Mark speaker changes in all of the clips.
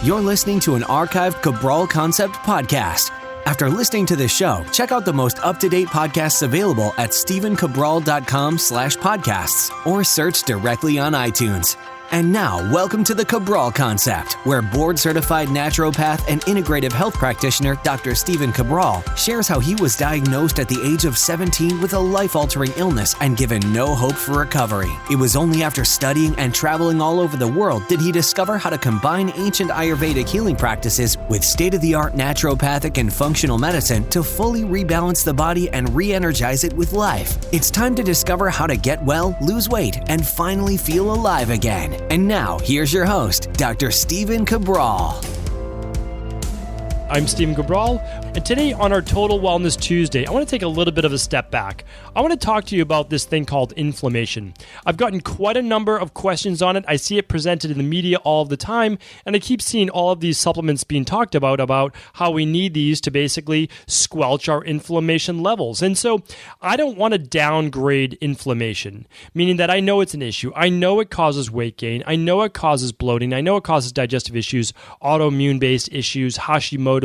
Speaker 1: You're listening to an archived Cabral Concept podcast. After listening to this show, check out the most up-to-date podcasts available at stephencabral.com/podcasts or search directly on iTunes. And now, welcome to the Cabral Concept, where board-certified naturopath and integrative health practitioner Dr. Stephen Cabral shares how he was diagnosed at the age of 17 with a life-altering illness and given no hope for recovery. It was only after studying and traveling all over the world did he discover how to combine ancient Ayurvedic healing practices with state-of-the-art naturopathic and functional medicine to fully rebalance the body and re-energize it with life. It's time to discover how to get well, lose weight, and finally feel alive again. And now, here's your host, Dr. Stephen Cabral.
Speaker 2: I'm Stephen Cabral, and today on our Total Wellness Tuesday, I want to take a little bit of a step back. I want to talk to you about this thing called inflammation. I've gotten quite a number of questions on it. I see it presented in the media all of the time, and I keep seeing all of these supplements being talked about how we need these to basically squelch our inflammation levels. And so I don't want to downgrade inflammation, meaning that I know it's an issue. I know it causes weight gain. I know it causes bloating. I know it causes digestive issues, autoimmune-based issues, Hashimoto's,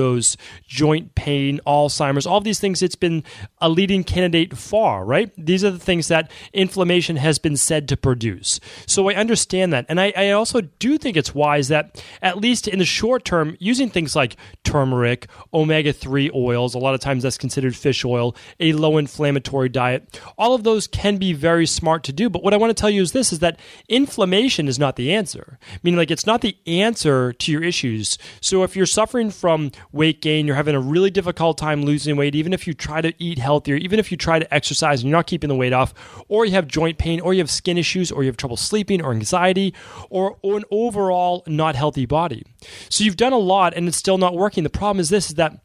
Speaker 2: joint pain, Alzheimer's, all of these things it's been a leading candidate for, right? These are the things that inflammation has been said to produce. So I understand that. And I also do think it's wise that, at least in the short term, using things like turmeric, omega-3 oils, a lot of times that's considered fish oil, a low-inflammatory diet, all of those can be very smart to do. But what I want to tell you is this, is that inflammation is not the answer. Meaning, like, it's not the answer to your issues. So if you're suffering from weight gain, you're having a really difficult time losing weight, even if you try to eat healthier, even if you try to exercise and you're not keeping the weight off, or you have joint pain, or you have skin issues, or you have trouble sleeping, or anxiety, or an overall not healthy body. So you've done a lot and it's still not working. The problem is this, is that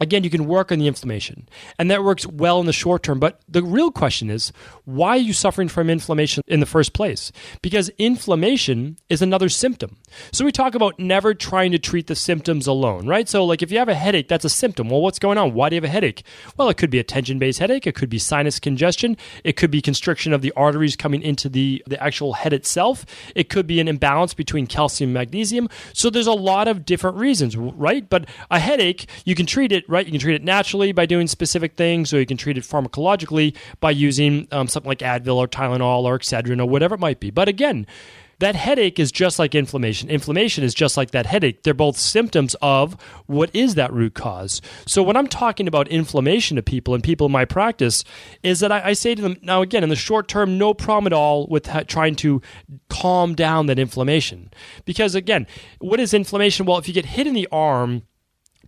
Speaker 2: again, you can work on the inflammation, and that works well in the short term. But the real question is, why are you suffering from inflammation in the first place? Because inflammation is another symptom. So we talk about never trying to treat the symptoms alone, right? So like if you have a headache, that's a symptom. Well, what's going on? Why do you have a headache? Well, it could be a tension-based headache. It could be sinus congestion. It could be constriction of the arteries coming into the actual head itself. It could be an imbalance between calcium and magnesium. So there's a lot of different reasons, right? But a headache, you can treat it, right? You can treat it naturally by doing specific things, or you can treat it pharmacologically by using something like Advil or Tylenol or Excedrin or whatever it might be. But again, that headache is just like inflammation. Inflammation is just like that headache. They're both symptoms of what is that root cause. So when I'm talking about inflammation to people and people in my practice, is that I say to them, now again, in the short term, no problem at all with trying to calm down that inflammation. Because again, what is inflammation? Well, if you get hit in the arm,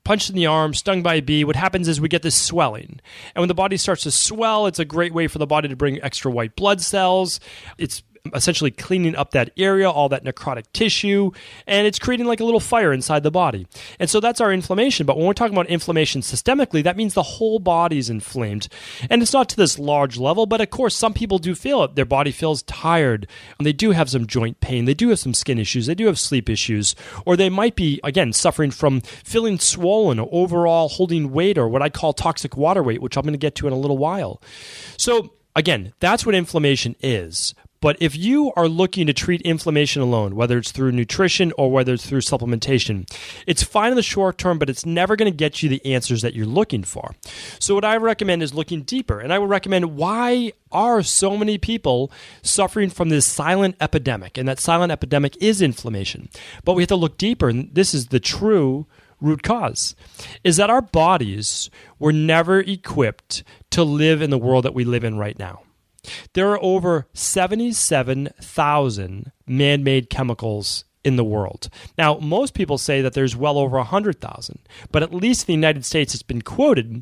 Speaker 2: punched in the arm, stung by a bee, what happens is we get this swelling. And when the body starts to swell, it's a great way for the body to bring extra white blood cells. It's essentially cleaning up that area, all that necrotic tissue, and it's creating like a little fire inside the body. And so that's our inflammation. But when we're talking about inflammation systemically, that means the whole body is inflamed. And it's not to this large level, but of course, some people do feel it. Their body feels tired. And they do have some joint pain. They do have some skin issues. They do have sleep issues. Or they might be, again, suffering from feeling swollen or overall holding weight, or what I call toxic water weight, which I'm going to get to in a little while. So again, that's what inflammation is. But if you are looking to treat inflammation alone, whether it's through nutrition or whether it's through supplementation, it's fine in the short term, but it's never going to get you the answers that you're looking for. So what I recommend is looking deeper. And I would recommend, why are so many people suffering from this silent epidemic? And that silent epidemic is inflammation. But we have to look deeper, and this is the true root cause, is that our bodies were never equipped to live in the world that we live in right now. There are over 77,000 man-made chemicals in the world. Now, most people say that there's well over 100,000, but at least in the United States, it's been quoted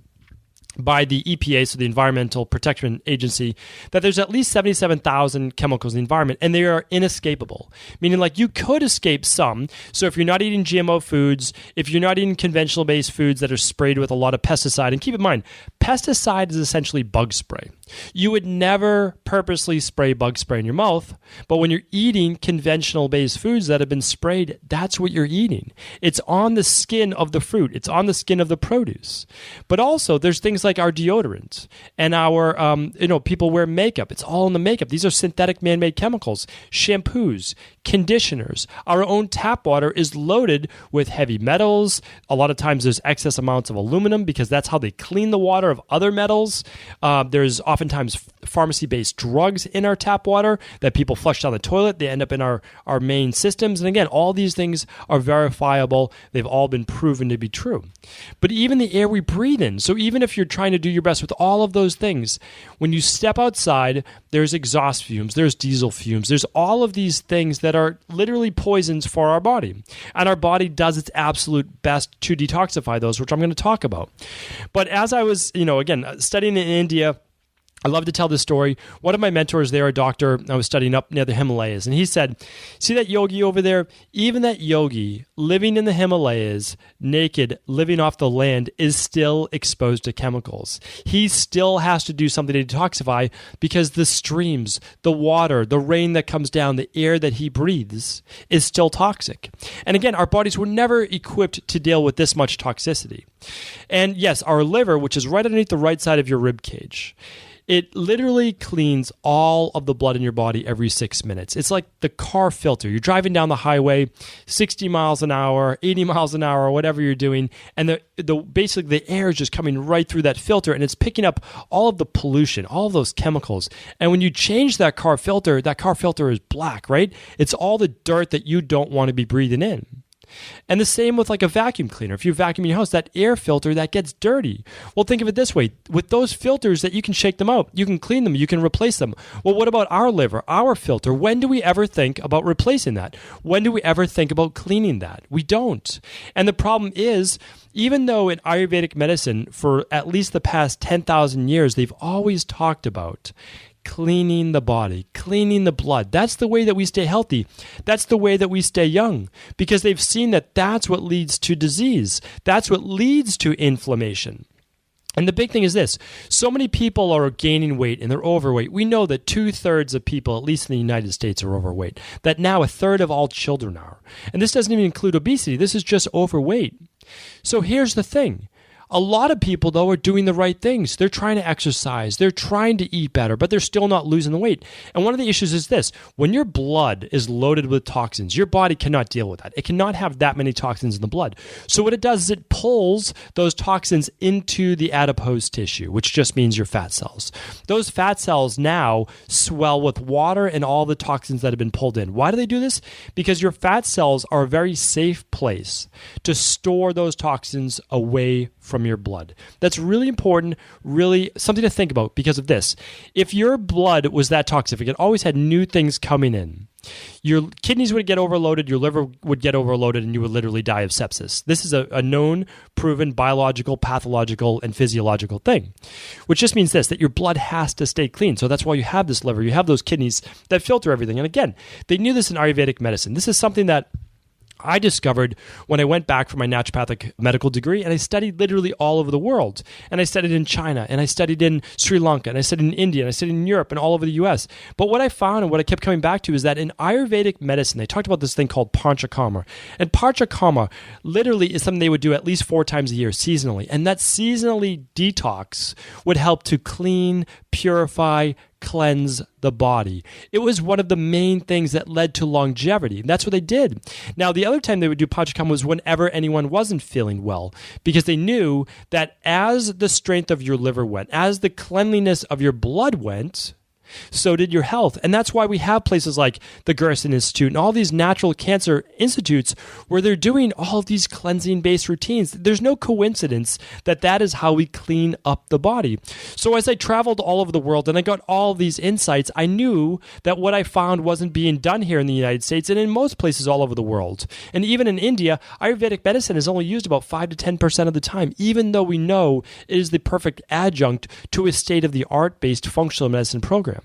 Speaker 2: by the EPA, so the Environmental Protection Agency, that there's at least 77,000 chemicals in the environment, and they are inescapable. Meaning, like, you could escape some. So if you're not eating GMO foods, if you're not eating conventional-based foods that are sprayed with a lot of pesticide, and keep in mind, pesticide is essentially bug spray. You would never purposely spray bug spray in your mouth, but when you're eating conventional-based foods that have been sprayed, that's what you're eating. It's on the skin of the fruit. It's on the skin of the produce. But also, there's things things like our deodorant and our, people wear makeup. It's all in the makeup. These are synthetic man-made chemicals, shampoos, conditioners. Our own tap water is loaded with heavy metals. A lot of times there's excess amounts of aluminum because that's how they clean the water of other metals. There's oftentimes pharmacy-based drugs in our tap water that people flush down the toilet. They end up in our main systems. And again, all these things are verifiable. They've all been proven to be true. But even the air we breathe in, so even if you're trying to do your best with all of those things, when you step outside, there's exhaust fumes, there's diesel fumes, there's all of these things that are literally poisons for our body. And our body does its absolute best to detoxify those, which I'm going to talk about. But as I was, again, studying in India, I love to tell this story. One of my mentors there, a doctor, I was studying up near the Himalayas, and he said, see that yogi over there? Even that yogi living in the Himalayas, naked, living off the land, is still exposed to chemicals. He still has to do something to detoxify because the streams, the water, the rain that comes down, the air that he breathes is still toxic. And again, our bodies were never equipped to deal with this much toxicity. And yes, our liver, which is right underneath the right side of your rib cage, it literally cleans all of the blood in your body every 6 minutes. It's like the car filter. You're driving down the highway, 60 miles an hour, 80 miles an hour, whatever you're doing, and basically the air is just coming right through that filter, and it's picking up all of the pollution, all of those chemicals. And when you change that car filter is black, right? It's all the dirt that you don't want to be breathing in. And the same with like a vacuum cleaner. If you vacuum your house, that air filter, that gets dirty. Well, think of it this way. With those filters that you can shake them out, you can clean them, you can replace them. Well, what about our liver, our filter? When do we ever think about replacing that? When do we ever think about cleaning that? We don't. And the problem is, even though in Ayurvedic medicine, for at least the past 10,000 years, they've always talked about cleaning the body, cleaning the blood. That's the way that we stay healthy. That's the way that we stay young, because they've seen that that's what leads to disease. That's what leads to inflammation. And the big thing is this. So many people are gaining weight and they're overweight. We know that 2/3 of people, at least in the United States, are overweight. That now 1/3 of all children are. And this doesn't even include obesity. This is just overweight. So here's the thing. A lot of people, though, are doing the right things. They're trying to exercise. They're trying to eat better, but they're still not losing the weight. And one of the issues is this. When your blood is loaded with toxins, your body cannot deal with that. It cannot have that many toxins in the blood. So what it does is it pulls those toxins into the adipose tissue, which just means your fat cells. Those fat cells now swell with water and all the toxins that have been pulled in. Why do they do this? Because your fat cells are a very safe place to store those toxins away from your blood. That's really important, really something to think about because of this. If your blood was that toxic, it always had new things coming in, your kidneys would get overloaded, your liver would get overloaded, and you would literally die of sepsis. This is a known, proven biological, pathological, and physiological thing, which just means this, that your blood has to stay clean. So that's why you have this liver, you have those kidneys that filter everything. And again, they knew this in Ayurvedic medicine. This is something that I discovered when I went back for my naturopathic medical degree, and I studied literally all over the world. And I studied in China, and I studied in Sri Lanka, and I studied in India, and I studied in Europe, and all over the US. But what I found and what I kept coming back to is that in Ayurvedic medicine, they talked about this thing called panchakarma. And panchakarma literally is something they would do at least 4 times a year, seasonally. And that seasonally detox would help to clean, purify, cleanse the body. It was one of the main things that led to longevity. That's what they did. Now, the other time they would do panchakarma was whenever anyone wasn't feeling well, because they knew that as the strength of your liver went, as the cleanliness of your blood went, so did your health. And that's why we have places like the Gerson Institute and all these natural cancer institutes where they're doing all of these cleansing-based routines. There's no coincidence that that is how we clean up the body. So as I traveled all over the world and I got all of these insights, I knew that what I found wasn't being done here in the United States and in most places all over the world. And even in India, Ayurvedic medicine is only used about 5 to 10% of the time, even though we know it is the perfect adjunct to a state-of-the-art based functional medicine program.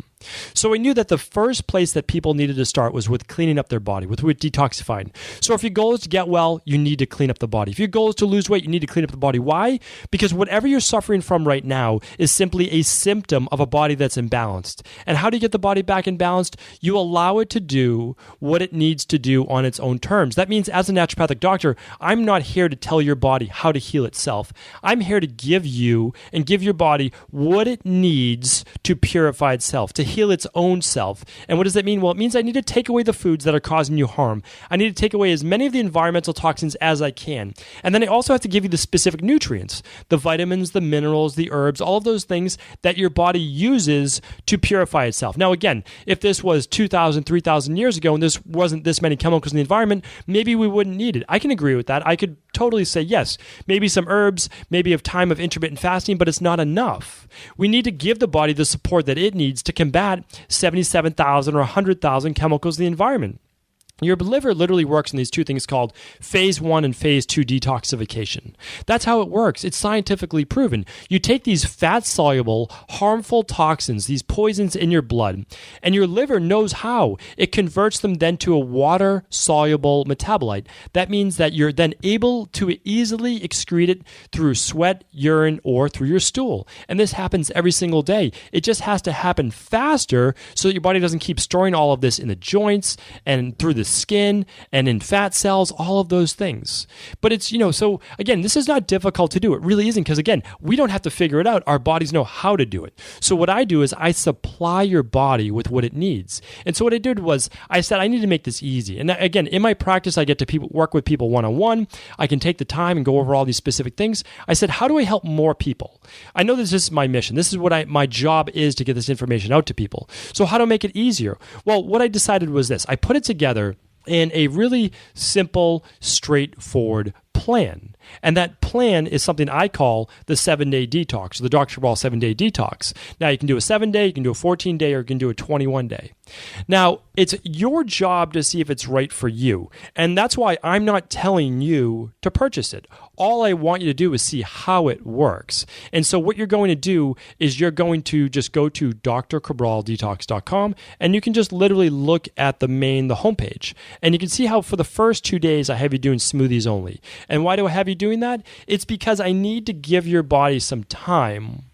Speaker 2: So I knew that the first place that people needed to start was with cleaning up their body, with detoxifying. So if your goal is to get well, you need to clean up the body. If your goal is to lose weight, you need to clean up the body. Why? Because whatever you're suffering from right now is simply a symptom of a body that's imbalanced. And how do you get the body back imbalanced? You allow it to do what it needs to do on its own terms. That means as a naturopathic doctor, I'm not here to tell your body how to heal itself. I'm here to give you and give your body what it needs to purify itself, to heal its own self. And what does that mean? Well, it means I need to take away the foods that are causing you harm. I need to take away as many of the environmental toxins as I can. And then I also have to give you the specific nutrients, the vitamins, the minerals, the herbs, all of those things that your body uses to purify itself. Now, again, if this was 2,000, 3,000 years ago and this wasn't this many chemicals in the environment, maybe we wouldn't need it. I can agree with that. I could totally say yes, maybe some herbs, maybe a time of intermittent fasting, but it's not enough. We need to give the body the support that it needs to combat 77,000 or 100,000 chemicals in the environment. Your liver literally works in these two things called phase 1 and phase 2 detoxification. That's how it works. It's scientifically proven. You take these fat-soluble, harmful toxins, these poisons in your blood, and your liver knows how. It converts them then to a water-soluble metabolite. That means that you're then able to easily excrete it through sweat, urine, or through your stool. And this happens every single day. It just has to happen faster so that your body doesn't keep storing all of this in the joints and through the skin and in fat cells, all of those things. But it's, so again, this is not difficult to do. It really isn't, because again, we don't have to figure it out. Our bodies know how to do it. So what I do is I supply your body with what it needs. And so what I did was I said, I need to make this easy. And again, in my practice, I get to work with people one-on-one. I can take the time and go over all these specific things. I said, how do I help more people? I know this is my mission. This is what my job is, to get this information out to people. So how do I make it easier? Well, what I decided was this. I put it together in a really simple, straightforward plan. And that plan is something I call the 7-day detox, or the Dr. Cabral 7-day detox. Now, you can do a 7-day, you can do a 14-day, or you can do a 21-day. Now, it's your job to see if it's right for you. And that's why I'm not telling you to purchase it. All I want you to do is see how it works. And so what you're going to do is you're going to just go to drcabraldetox.com, and you can just literally look at the homepage. And you can see how for the first 2 days I have you doing smoothies only. And why do I have you doing that? It's because I need to give your body some time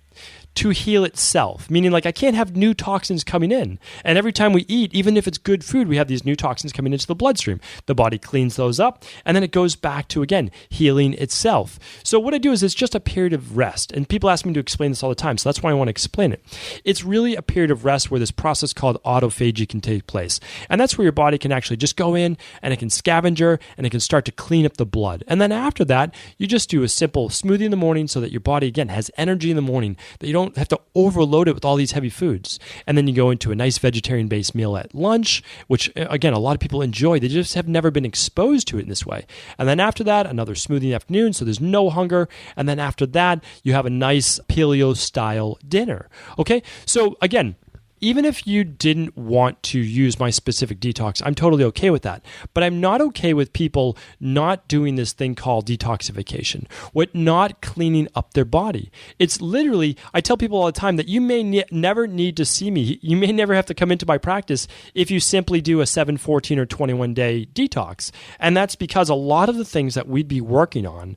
Speaker 2: to heal itself, meaning like I can't have new toxins coming in. And every time we eat, even if it's good food, we have these new toxins coming into the bloodstream. The body cleans those up, and then it goes back to, again, healing itself. So what I do is it's just a period of rest. And people ask me to explain this all the time, so that's why I want to explain it. It's really a period of rest where this process called autophagy can take place. And that's where your body can actually just go in, and it can scavenger, and it can start to clean up the blood. And then after that, you just do a simple smoothie in the morning so that your body, again, has energy in the morning, that you don't have to overload it with all these heavy foods. And then you go into a nice vegetarian-based meal at lunch, which, again, a lot of people enjoy. They just have never been exposed to it in this way. And then after that, another smoothie in the afternoon, so there's no hunger. And then after that, you have a nice paleo-style dinner. Okay? So, again, even if you didn't want to use my specific detox, I'm totally okay with that. But I'm not okay with people not doing this thing called detoxification, with not cleaning up their body. It's literally, I tell people all the time that you may never need to see me. You may never have to come into my practice if you simply do a 7, 14, or 21-day detox. And that's because a lot of the things that we'd be working on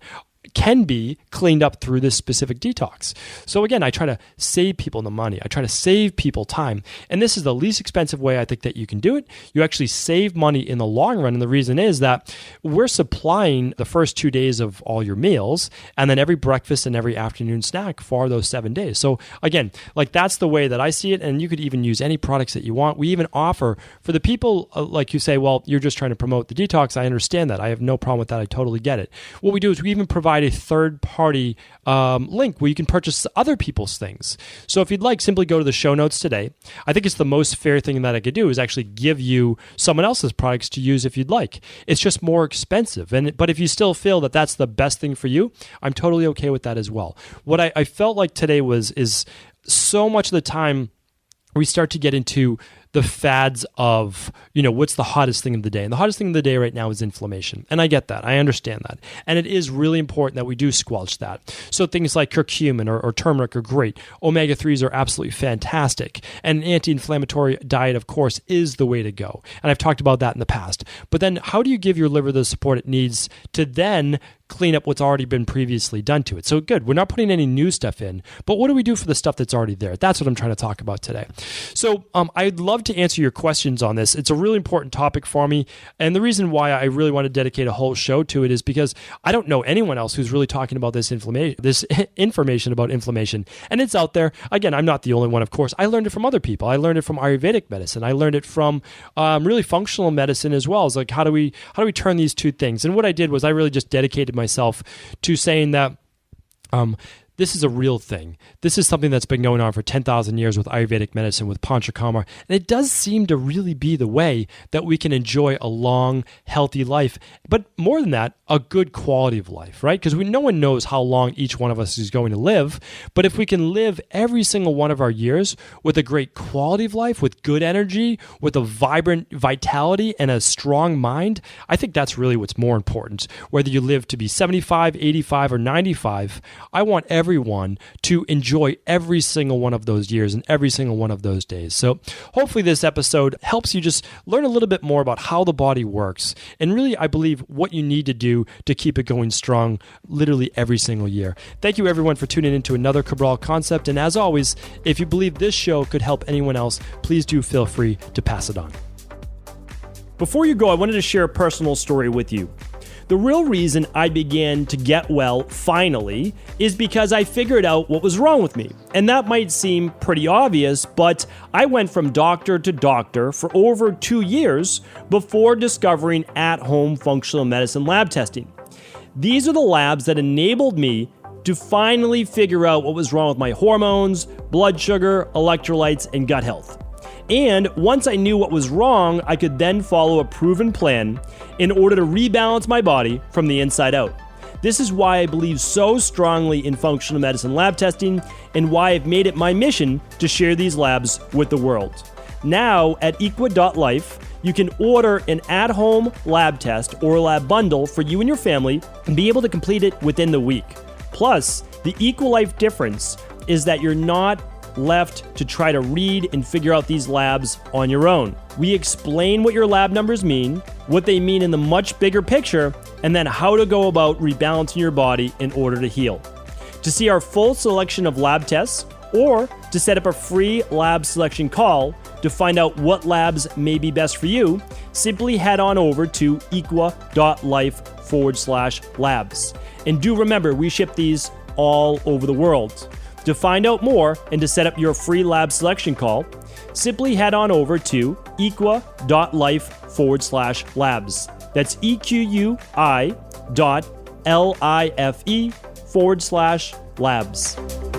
Speaker 2: can be cleaned up through this specific detox. So again, I try to save people the money. I try to save people time. And this is the least expensive way I think that you can do it. You actually save money in the long run. And the reason is that we're supplying the first 2 days of all your meals, and then every breakfast and every afternoon snack for those 7 days. So again, like that's the way that I see it. And you could even use any products that you want. We even offer for the people like you say, well, you're just trying to promote the detox. I understand that. I have no problem with that. I totally get it. What we do is we even provide a third-party link where you can purchase other people's things. So if you'd like, simply go to the show notes today. I think it's the most fair thing that I could do is actually give you someone else's products to use if you'd like. It's just more expensive. But if you still feel that that's the best thing for you, I'm totally okay with that as well. What I felt like today is so much of the time we start to get into the fads of, what's the hottest thing of the day. And the hottest thing of the day right now is inflammation. And I get that. I understand that. And it is really important that we do squelch that. So things like curcumin or turmeric are great. Omega-3s are absolutely fantastic. And an anti-inflammatory diet, of course, is the way to go. And I've talked about that in the past. But then how do you give your liver the support it needs to then clean up what's already been previously done to it? So good, we're not putting any new stuff in, but what do we do for the stuff that's already there? That's what I'm trying to talk about today. So I'd love to answer your questions on this. It's a really important topic for me, and the reason why I really want to dedicate a whole show to it is because I don't know anyone else who's really talking about this information about inflammation, and it's out there. Again, I'm not the only one, of course. I learned it from other people. I learned it from Ayurvedic medicine. I learned it from really functional medicine as well. It's like, how do we turn these two things? And what I did was I really just dedicated myself to saying that this is a real thing. This is something that's been going on for 10,000 years with Ayurvedic medicine, with Panchakarma, and it does seem to really be the way that we can enjoy a long, healthy life, but more than that, a good quality of life, right? Because no one knows how long each one of us is going to live, but if we can live every single one of our years with a great quality of life, with good energy, with a vibrant vitality and a strong mind, I think that's really what's more important. Whether you live to be 75, 85, or 95, I want everyone to enjoy every single one of those years and every single one of those days. So hopefully this episode helps you just learn a little bit more about how the body works and really, I believe, what you need to do to keep it going strong literally every single year. Thank you everyone for tuning into another Cabral Concept, and as always, if you believe this show could help anyone else, please do feel free to pass it on.
Speaker 3: Before you go, I wanted to share a personal story with you. The real reason I began to get well finally is because I figured out what was wrong with me. And that might seem pretty obvious, but I went from doctor to doctor for over 2 years before discovering at-home functional medicine lab testing. These are the labs that enabled me to finally figure out what was wrong with my hormones, blood sugar, electrolytes, and gut health. And once I knew what was wrong, I could then follow a proven plan in order to rebalance my body from the inside out. This is why I believe so strongly in functional medicine lab testing and why I've made it my mission to share these labs with the world. Now at equa.life, you can order an at-home lab test or lab bundle for you and your family and be able to complete it within the week. Plus, the EquaLife difference is that you're not left to try to read and figure out these labs on your own. We explain what your lab numbers mean, what they mean in the much bigger picture, and then how to go about rebalancing your body in order to heal. To see our full selection of lab tests, or to set up a free lab selection call to find out what labs may be best for you, simply head on over to equa.life/labs. And do remember, we ship these all over the world. To find out more and to set up your free lab selection call, simply head on over to equa.life/labs. That's EQUI.LIFE/labs.